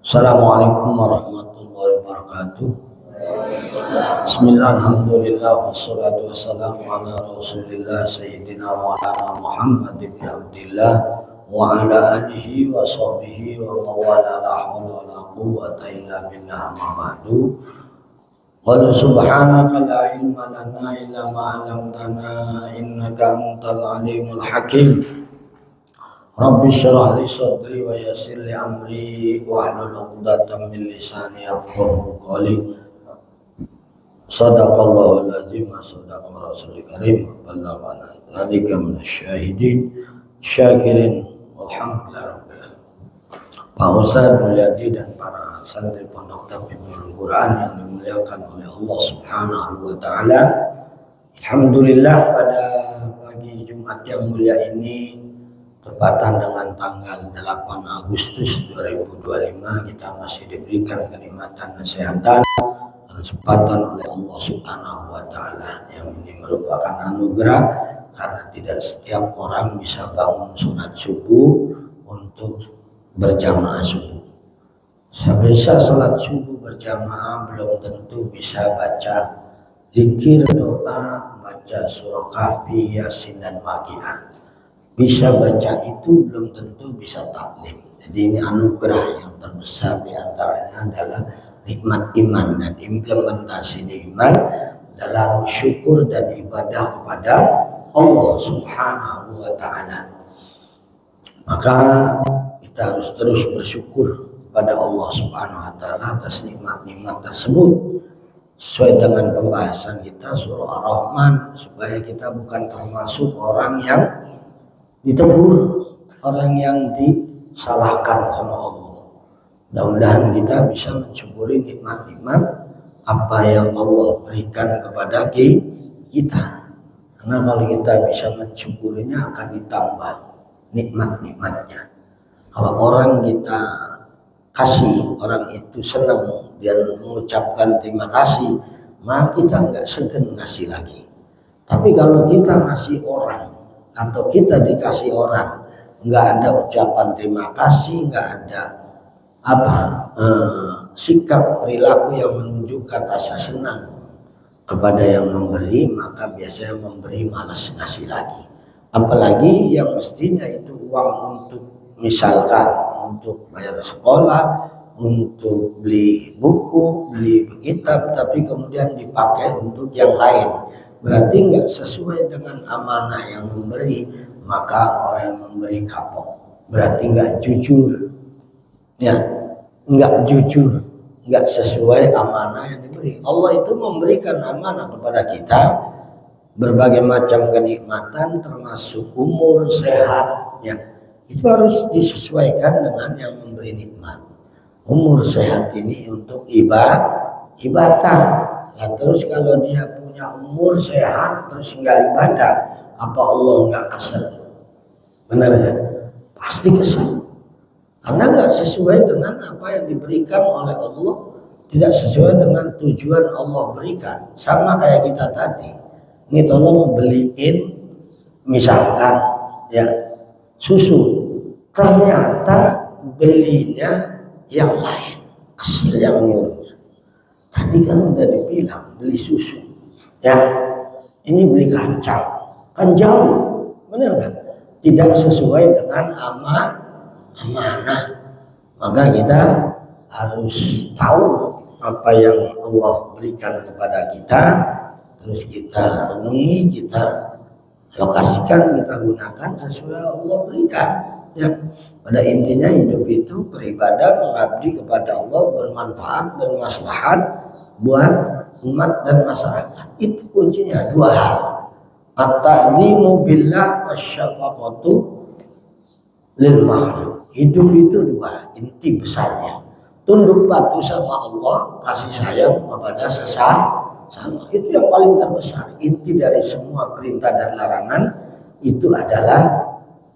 Assalamualaikum warahmatullahi wabarakatuh. Bismillah, alhamdulillah, wassalatu wassalamu ala rasulillah sayyidina maulana Muhammad ibn Abdillah wa ala alihi wa sahbihi wa mawala la hawla wa la quwwata illa billah amma ba'du. Qul subhanaka la ilma lana illa ma 'allamtana innaka antal alimul hakim. Rabbi syrah li sadri wa yassir li amri wa hlul 'uqdatam min lisani yafqahu qawli. Shadaqallahul azim wa sadaqa rasulul karim. Ballaghana dzalika minasyahidin syakirin walhamdulillah rabbil alamin. Pak Ustadz Mulyadi dan para santri pondok Tahfidzul Quran yang dimuliakan oleh Allah Subhanahu wa taala. Alhamdulillah, pada pagi Jumat yang mulia ini tepatan dengan tanggal 8 Agustus 2025 kita masih diberikan kenikmatan kesehatan dan kesempatan oleh Allah Subhanahu wa taala, yang ini merupakan anugerah karena tidak setiap orang bisa bangun sholat subuh untuk berjamaah subuh. Sebisa sholat subuh berjamaah belum tentu bisa baca zikir, doa, baca surah Kahfi, Yasin dan Waqiah. Bisa baca itu belum tentu bisa taklim. Jadi ini anugerah yang terbesar, diantaranya adalah nikmat iman, dan implementasi iman dalam syukur dan ibadah kepada Allah Subhanahu wa taala. Maka kita harus terus bersyukur kepada Allah Subhanahu wa taala atas nikmat-nikmat tersebut, sesuai dengan pembahasan kita surah Ar-Rahman, supaya kita bukan termasuk orang yang ditegur, orang yang disalahkan sama Allah. Mudah-mudahan kita bisa mensyukuri nikmat-nikmat apa yang Allah berikan kepada kita. Karena kalau kita bisa mensyukurinya akan ditambah nikmat-nikmatnya. Kalau orang kita kasih, orang itu senang dan mengucapkan terima kasih, maka kita nggak segan ngasih lagi. Tapi kalau kita ngasih orang atau kita dikasih orang, nggak ada ucapan terima kasih, nggak ada sikap perilaku yang menunjukkan rasa senang kepada yang memberi, maka biasanya memberi malas ngasih lagi. Apalagi yang mestinya itu uang untuk, misalkan untuk bayar sekolah, untuk beli buku, beli kitab, tapi kemudian dipakai untuk yang lain, berarti nggak sesuai dengan amanah yang memberi, maka orang yang memberi kapok, berarti nggak jujur, ya, nggak jujur, nggak sesuai amanah yang diberi. Allah itu memberikan amanah kepada kita berbagai macam kenikmatan, termasuk umur, sehat, ya, itu harus disesuaikan dengan yang memberi nikmat. Umur sehat ini untuk ibadah. Nah, terus kalau dia punya umur sehat terus nggak ibadah, apa Allah nggak kesel? Benar nggak? Pasti kesel, karena nggak sesuai dengan apa yang diberikan oleh Allah, tidak sesuai dengan tujuan Allah berikan. Sama kayak kita tadi, ini tolong beliin misalkan ya susu, ternyata belinya yang lain, kesel yang nyuruhnya. Tadi kan udah dibilang beli susu, ya, ini beli kacang, kan jauh, benar kan? Tidak sesuai dengan amanah. Maka kita harus tahu apa yang Allah berikan kepada kita, terus kita renungi, kita alokasikan, kita gunakan sesuai Allah berikan. Ya, pada intinya hidup itu beribadah, mengabdi kepada Allah, bermanfaat, bermaslahat buat umat dan masyarakat. Itu kuncinya dua hal, at-ta'dhimu billah wasyafaqatu lil makhluk. Hidup itu dua, inti besarnya tunduk patuh sama Allah, kasih sayang kepada sesama. Itu yang paling terbesar. Inti dari semua perintah dan larangan itu adalah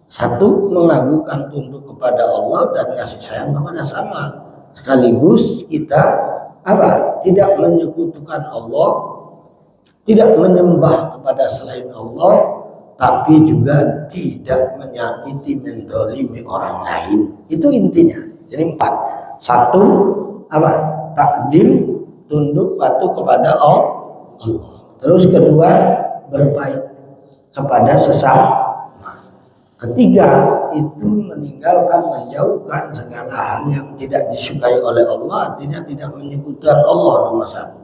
satu, mengagungkan tunduk kepada Allah dan kasih sayang kepada sama. Sekaligus kita tidak menyekutukan Allah, tidak menyembah kepada selain Allah, tapi juga tidak menyakiti, mendolimi orang lain. Itu intinya. Jadi 4. Satu, apa? Takdim, tunduk patuh kepada Allah. Terus kedua, berbaik kepada sesama. Ketiga, itu meninggalkan, menjauhkan segala hal yang tidak disukai oleh Allah, artinya tidak menyekutukan Allah, nomor satu.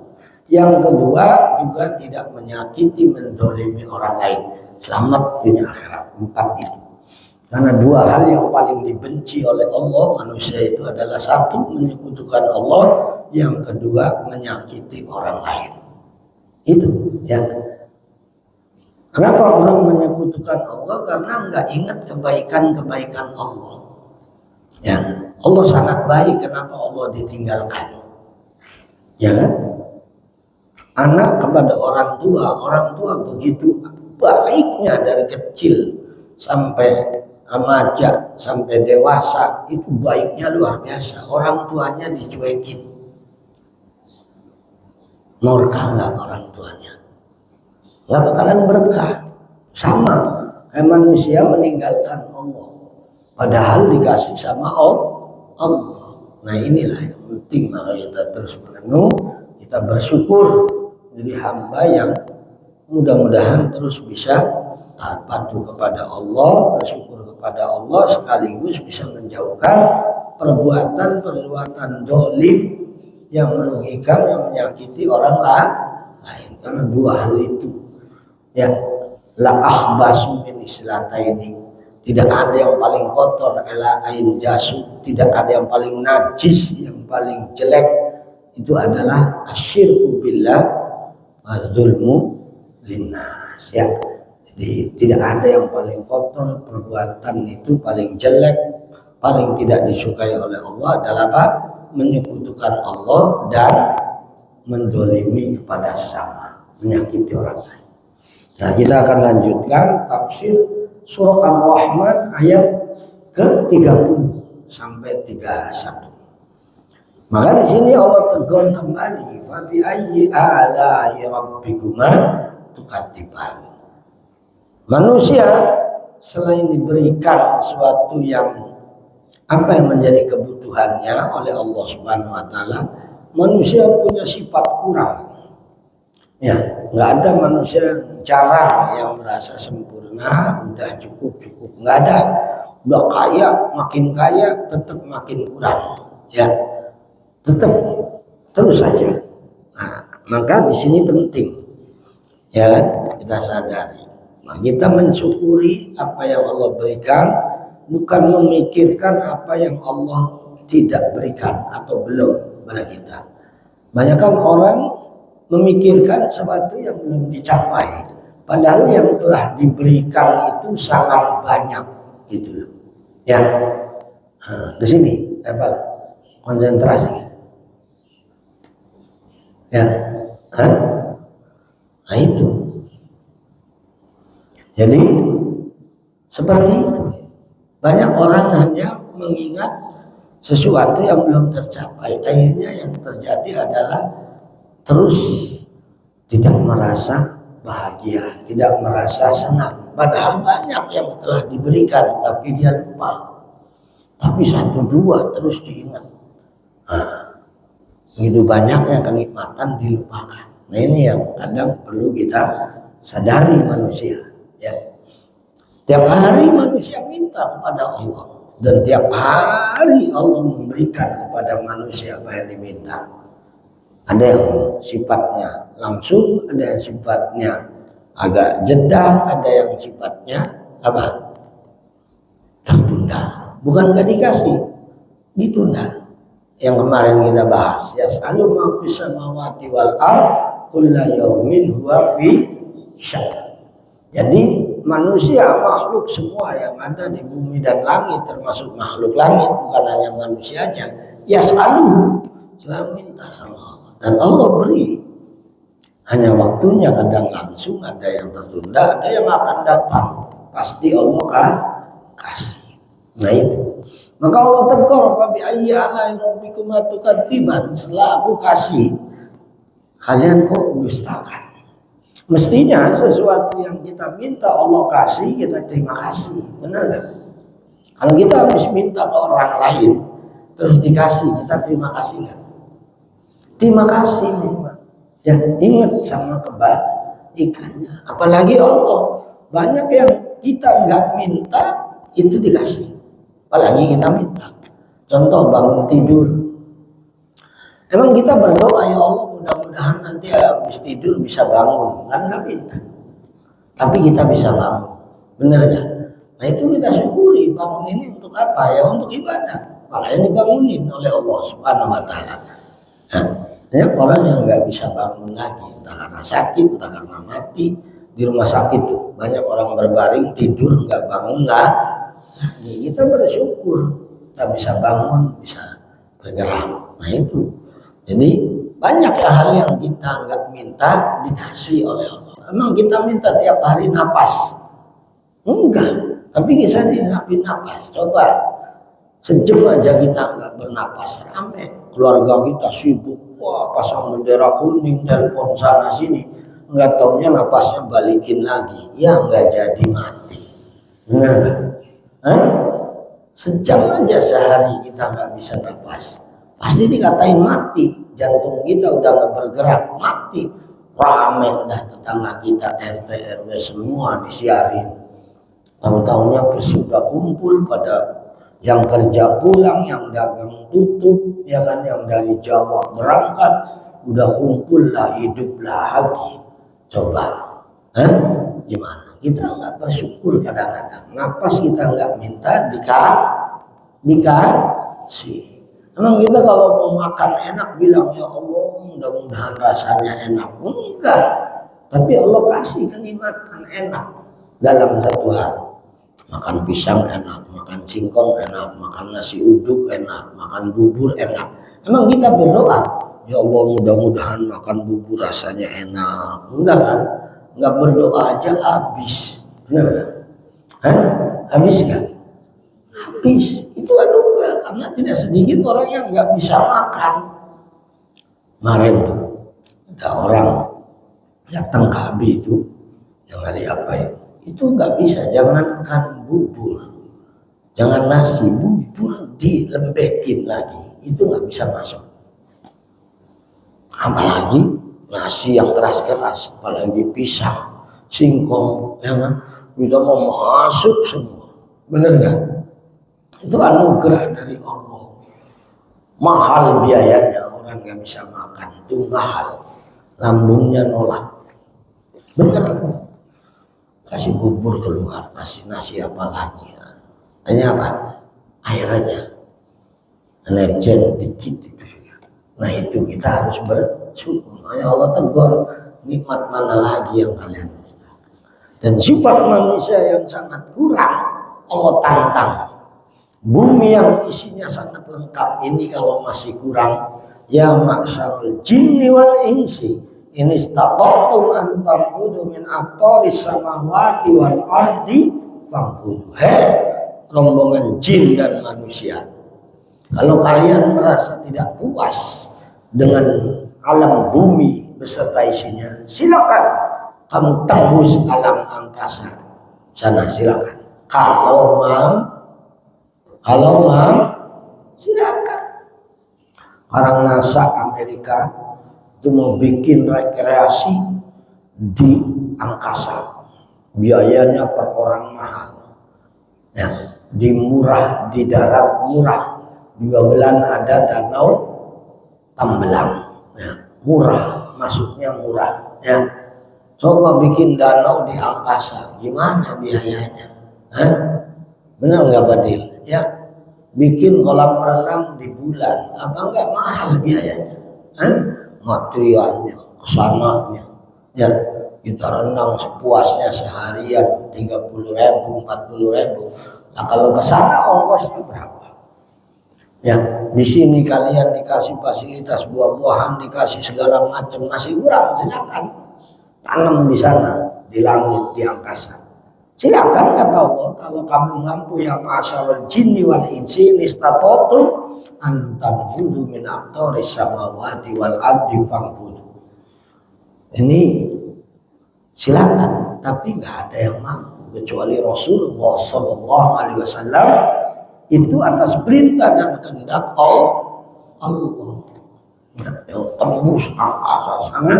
Yang kedua, juga tidak menyakiti, mendolimi orang lain. Selamat dunia akhirat. 4 itu. Karena 2 hal yang paling dibenci oleh Allah manusia itu adalah, satu, menyekutukan Allah, yang kedua, menyakiti orang lain. Itu yang. Kenapa orang menyekutukan Allah? Karena nggak ingat kebaikan-kebaikan Allah. Ya, Allah sangat baik. Kenapa Allah ditinggalkan? Ya kan? Anak kepada orang tua begitu baiknya dari kecil sampai remaja, sampai dewasa, itu baiknya luar biasa. Orang tuanya dicuekin. Murka nggak orang tuanya? Nggak bakalan berkah. Sama kayak manusia meninggalkan Allah, padahal dikasih sama Allah. Nah inilah yang penting, maka kita terus merenung, kita bersyukur jadi hamba yang mudah-mudahan terus bisa taat patuh kepada Allah, bersyukur kepada Allah, sekaligus bisa menjauhkan perbuatan-perbuatan dolim yang merugikan, yang menyakiti orang lain. Karena 2 hal itu, ya, la akhbasu min islataini, tidak ada yang paling kotor, ela ain jasu, tidak ada yang paling najis, yang paling jelek itu adalah asyirku billah wa dzulmu linnas, ya. Jadi tidak ada yang paling kotor, perbuatan itu paling jelek, paling tidak disukai oleh Allah adalah apa? Menyekutukan Allah dan mendolimi kepada sesama, menyakiti orang lain. Nah, kita akan lanjutkan tafsir surah Ar-Rahman ayat ke-30 sampai 31. Maka di sini Allah tegur kembali, fa bi ayyi ala'i rabbikuma tukadziban. Manusia selain diberikan sesuatu yang menjadi kebutuhannya oleh Allah Subhanahu wa taala, manusia punya sifat kurang. Ya, nggak ada manusia yang jarang yang merasa sempurna, udah cukup, nggak ada. Udah kaya, makin kaya, tetap makin kurang. Ya, tetap terus saja. Nah, maka di sini penting, ya kan, kita sadari. Nah, kita mensyukuri apa yang Allah berikan, bukan memikirkan apa yang Allah tidak berikan atau belum pada kita. Banyak kan orang memikirkan sesuatu yang belum dicapai, padahal yang telah diberikan itu sangat banyak, gitu loh. Ya, di sini level konsentrasi. Ya, nah itu. Jadi seperti itu. Banyak orang hanya mengingat sesuatu yang belum tercapai. Akhirnya yang terjadi adalah terus tidak merasa bahagia, tidak merasa senang. Padahal banyak yang telah diberikan, tapi dia lupa. Tapi 1-2 terus diingat. Begitu banyaknya kenikmatan dilupakan. Nah ini yang kadang perlu kita sadari manusia. Ya. Tiap hari manusia minta kepada Allah, dan tiap hari Allah memberikan kepada manusia apa yang diminta. Ada yang sifatnya langsung, ada yang sifatnya agak jeda, ada yang sifatnya apa? Tertunda. Bukan nggak dikasih, ditunda. Yang kemarin kita bahas, yas'alu ma fis samawati wal ardh kullu yaumin huwa fi sya'n. Jadi manusia, makhluk semua yang ada di bumi dan langit, termasuk makhluk langit, bukan hanya manusia aja, yas'aluhu, selalu minta sama Allah. Dan Allah beri. Hanya waktunya kadang langsung, ada yang tertunda, ada yang akan datang. Pasti Allah kasih. Nah itu. Maka Allah tegur, fa bi ayyi ala'i rabbikuma tukadziban, setelah aku kasih, kalian kok dustakan. Mestinya sesuatu yang kita minta Allah kasih, kita terima kasih. Benar gak? Kalau kita habis minta ke orang lain, terus dikasih, kita terima kasih nggak? Terima kasih nih, Pak. Ya, ingat sama kebaikannya. Apalagi Allah, banyak yang kita nggak minta itu dikasih. Apalagi kita minta. Contoh bangun tidur. Emang kita berdoa, ya Allah mudah-mudahan nanti habis tidur bisa bangun. Kan nggak minta. Tapi kita bisa bangun. Bener nggak? Nah itu kita syukuri. Bangun ini untuk apa? Ya untuk ibadah. Makanya dibangunin oleh Allah Subhanahu Wa Taala. Nah, banyak orang yang nggak bisa bangun lagi, entah karena sakit, entah karena mati. Di rumah sakit tuh banyak orang berbaring tidur nggak bangun lah. Nah, kita bersyukur kita bisa bangun, bisa bergerak. Nah itu. Jadi banyak hal yang kita nggak minta dikasih oleh Allah. Emang kita minta tiap hari nafas? Enggak. Tapi bisa dinapi nafas. Coba sejam aja kita nggak bernapas, rame. Keluarga kita sibuk, wah pasang bendera kuning, telepon sana sini. Nggak taunya napasnya balikin lagi. Ya nggak jadi mati. Benar nggak? Sejam aja sehari kita nggak bisa napas. Pasti dikatain mati, jantung kita udah nggak bergerak, mati. Rame dah tetangga kita, RT RW semua disiarin. Tahu-tahunya sudah kumpul pada yang kerja pulang, yang dagang tutup, ya kan, yang dari Jawa berangkat, udah kumpul lah, hidup lagi. Coba, gimana? Kita nggak bersyukur kadang-kadang. Napas kita nggak minta dikasih. Emang kita kalau mau makan enak bilang ya Allah mudah-mudahan rasanya enak. Enggak. Tapi Allah kasih kenikmatan enak dalam satu hari. Makan pisang enak, makan singkong enak, makan nasi uduk enak, makan bubur enak. Emang kita berdoa, ya Allah mudah-mudahan makan bubur rasanya enak. Enggak kan? Enggak berdoa aja habis. Benar enggak? Habis enggak? Habis. Itu anugerah, karena tidak sedikit orang yang nggak bisa makan. Kemarin tuh ada orang datang ke Abi itu yang hari apa itu nggak bisa, jangankan bubur, jangan nasi, bubur dilembekin lagi itu nggak bisa masuk. Apalagi nasi yang keras-keras, apalagi pisang, singkong, ya kan, kita mau masuk semua, bener nggak? Itu anugerah dari Allah. Mahal biayanya, orang nggak bisa makan itu mahal, lambungnya nolak. Bener, kasih bubur keluar, kasih nasi apa lagi? Hanya apa? Air aja, energen dikit itu juga. Nah itu kita harus bersyukur. Hanya Allah tegur, nikmat mana lagi yang kalian bisa. Dan sifat manusia yang sangat kurang Allah tantang. Bumi yang isinya sangat lengkap ini kalau masih kurang, ya ma'syarul jinni wal insi in istata'tum an tanfudu min aqtaris samawati wal ardi fanfudu. Rombongan jin dan manusia, kalau kalian merasa tidak puas dengan alam bumi beserta isinya, silakan kamu tembus alam angkasa sana, silakan. Kalau silakan. Orang NASA Amerika itu mau bikin rekreasi di angkasa, biayanya per orang mahal. Ya, di darat murah, di Babelan ada danau Tambelang, ya, murah, masuknya murah. Ya, coba bikin danau di angkasa, gimana biayanya? Benar nggak Badil? Ya, bikin kolam renang di bulan, apa enggak mahal biayanya? Materialnya, kesananya, ya kita renang sepuasnya seharian 30.000, 40.000. Nah kalau ke sana ongkosnya berapa? Ya di sini kalian dikasih fasilitas buah-buahan, dikasih segala macam, masih kurang, silakan tanam di sana, di langit, di angkasa. Silakan kata Allah, kalau kamu mampu ya ma'asyarul jinni wal insi istata'tum an tanfudu min aqtaris samawati wal ardi fanfudu. Ini silakan, tapi nggak ada yang mampu kecuali Rasulullah Sallallahu Alaihi Wasallam itu atas perintah dan kehendak Allah. Yang tembus angkasa sana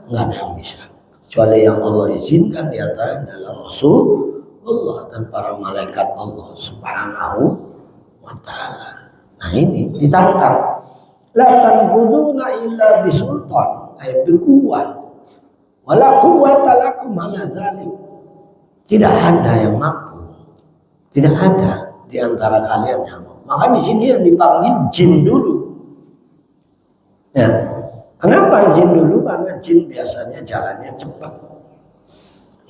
nggak ada yang bisa kecuali yang Allah izinkan, di antara adalah Rasulullah dan para malaikat Allah Subhanahu wa ta'ala. Nah ini ditantang, la tanfuduna illa bisultan, ay biquwwah wala quwwata lakum ala dzalik. Tidak ada yang mampu, tidak ada di antara kalian yang mampu. Maka di sini yang dipanggil jin dulu. Ya, kenapa jin dulu? Karena jin biasanya jalannya cepat.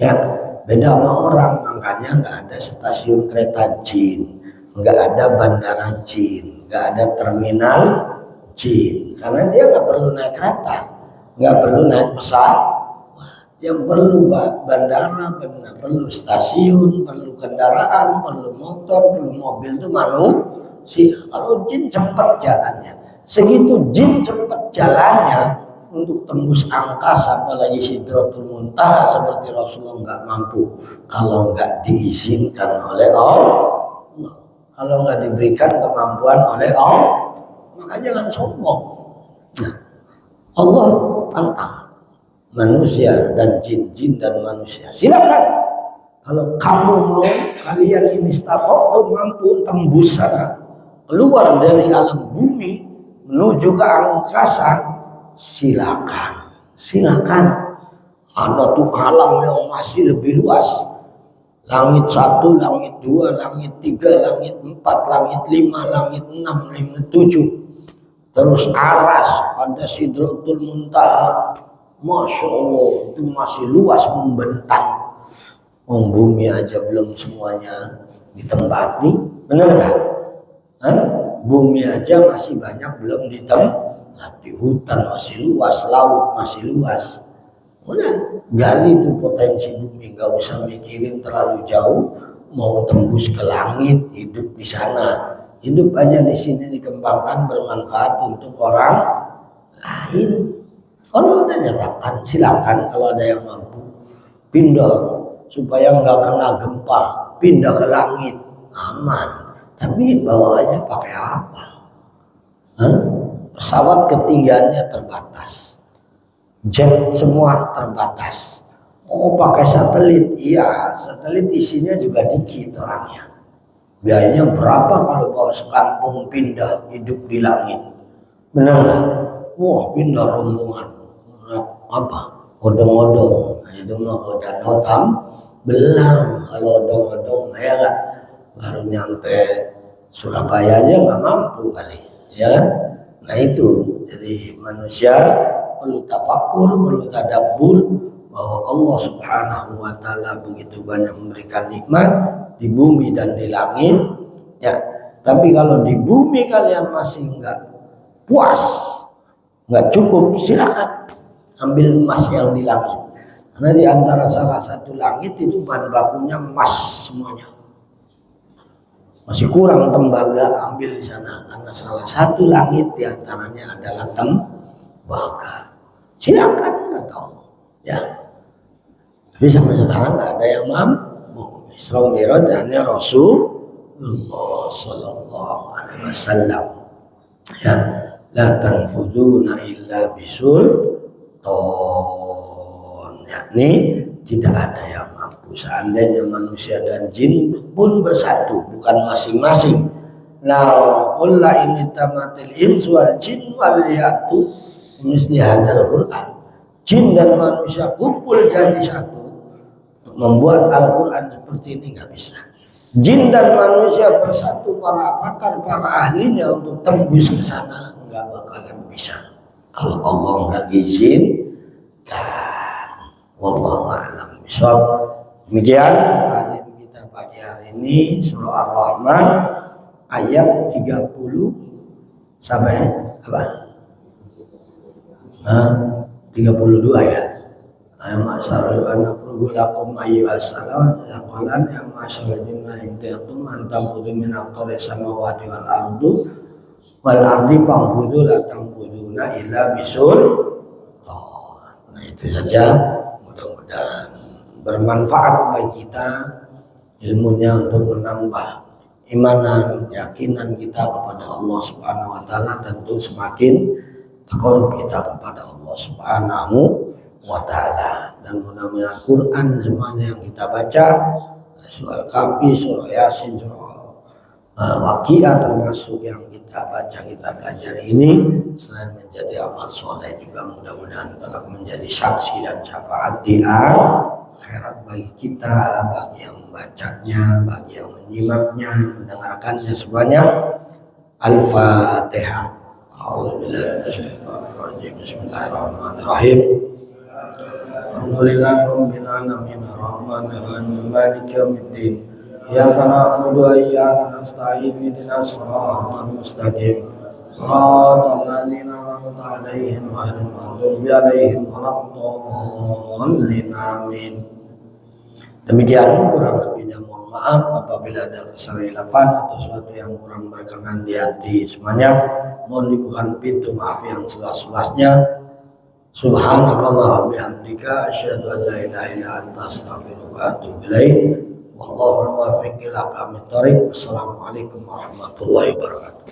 Ya, beda sama orang, makanya nggak ada stasiun kereta jin, nggak ada bandara jin, nggak ada terminal jin, karena dia nggak perlu naik kereta, nggak perlu naik pesawat. Yang perlu bandara, perlu stasiun, perlu kendaraan, perlu motor, perlu mobil itu manusia. Kalau jin cepat jalannya, segitu jin cepat jalannya untuk tembus angkasa, apalagi Sidratul Muntaha seperti Rasulullah nggak mampu kalau nggak diizinkan oleh Allah, kalau nggak diberikan kemampuan oleh Allah. Maka jangan sombong. Nah, Allah pantang manusia dan jin dan manusia. Silakan kalau kamu mau, kalian ini statotu mampu tembus sana, keluar dari alam bumi menuju ke angkasa, silakan. Ada tuh alam yang masih lebih luas, langit 1, langit 2, langit 3, langit 4, langit 5, langit 6, langit 7, terus aras, ada Sidratul Muntaha. Masya Allah, itu masih luas membentang. Bumi aja belum semuanya ditempati, benar nggak? Bumi aja masih banyak belum ditempati. Hutan masih luas, laut masih luas. Udah gali tuh potensi bumi, nggak usah mikirin terlalu jauh. Mau tembus ke langit, hidup di sana, hidup aja di sini dikembangkan, bermanfaat untuk orang lain. Kalau udah nyatakan, silakan. Kalau ada yang mampu pindah supaya nggak kena gempa, pindah ke langit, aman. Tapi bawaannya pakai apa? Pesawat ketinggiannya terbatas, jet semua terbatas. Oh pakai satelit, iya satelit isinya juga dikit orangnya. Biayanya berapa kalau bawa sekampung pindah hidup di langit? Benar nggak? Wah pindah rombongan. Apa? Odong-odong. Nah, itu mah danau belang. Kalau odong-odong ya kan, baru nyampe Surabaya aja nggak mampu kali, ya kan? Nah itu, jadi manusia perlu tafakur, perlu tadabbur bahwa Allah Subhanahu wa ta'ala begitu banyak memberikan nikmat di bumi dan di langit. Ya, tapi kalau di bumi kalian masih nggak puas, nggak cukup, silakan ambil emas yang di langit. Karena di antara salah satu langit itu bahan bakunya emas semuanya. Masih kurang tembaga, ambil di sana. Karena salah satu langit di antaranya adalah tembaga. Silakan kata Allah. Ya. Tapi sampai sekarang nggak ada yang mampu. Isra Mi'raj hanya Rasulullah Sallallahu Alaihi Wasallam. Ya. La tanfuduna illa bisul. Yakni tidak ada yang mampu. Seandainya manusia dan jin pun bersatu, bukan masing-masing. Nah, qul la in tamatil ins wal jin wal yatu misli hadzal Qur'an. Jin dan manusia kumpul jadi satu untuk membuat Al-Qur'an seperti ini nggak bisa. Jin dan manusia bersatu, para pakar, para ahlinya untuk tembus ke sana nggak bakalan bisa. Kalau Allah nggak izinkan, wallahu a'lam bishawab. Demikian talim kita pagi hari ini surah Ar-Rahman ayat 30 sampai apa? 32 ya. Ayat masyarul anafrugu lakum ayyuhassalam yaqalan ya masyarul jinna intiatum antam fudu min aqtari samawati wal ardi fangfudu la tangfuduna illa bisul. Nah itu saja, mudah-mudahan bermanfaat bagi kita ilmunya untuk menambah keimanan, keyakinan kita kepada Allah Subhanahu wa taala, tentu semakin taqarrub kita kepada Allah Subhanahu wa taala. Dan mudah-mudahan Quran semuanya yang kita baca, surah Al-Kahfi, surah Yasin, surah Waqiah termasuk yang kita baca, kita pelajari ini, selain menjadi amal soleh juga mudah-mudahan telah menjadi saksi dan syafaat di akhirat bagi kita, bagi yang membacanya, bagi yang menyimaknya, mendengarkannya semuanya. Al-Fatihah. Bismillahirrahmanirrahim. Alhamdulillahirabbil alamin arrahmanir rahim maliki yaumiddin. Iyyaka na'budu wa iyyaka nasta'in ihdinas siratal mustaqim. Shiratal ladzina an'amta 'alaihim ghairil maghdubi 'alaihim waladdallin. Amin. Demikian kurang lebihnya mohon maaf apabila ada kesalahan atau sesuatu yang kurang berkenan di hati semuanya. Mohon dibukakan pintu maaf yang seluas-luasnya. Subhanakallah bihamdika asyhadu an la ilaha illa anta astaghfiruka wa atubu ilaik. Wallahu muwaffiq ila aqwamit thoriq. Wassalamualaikum warahmatullahi wabarakatuh.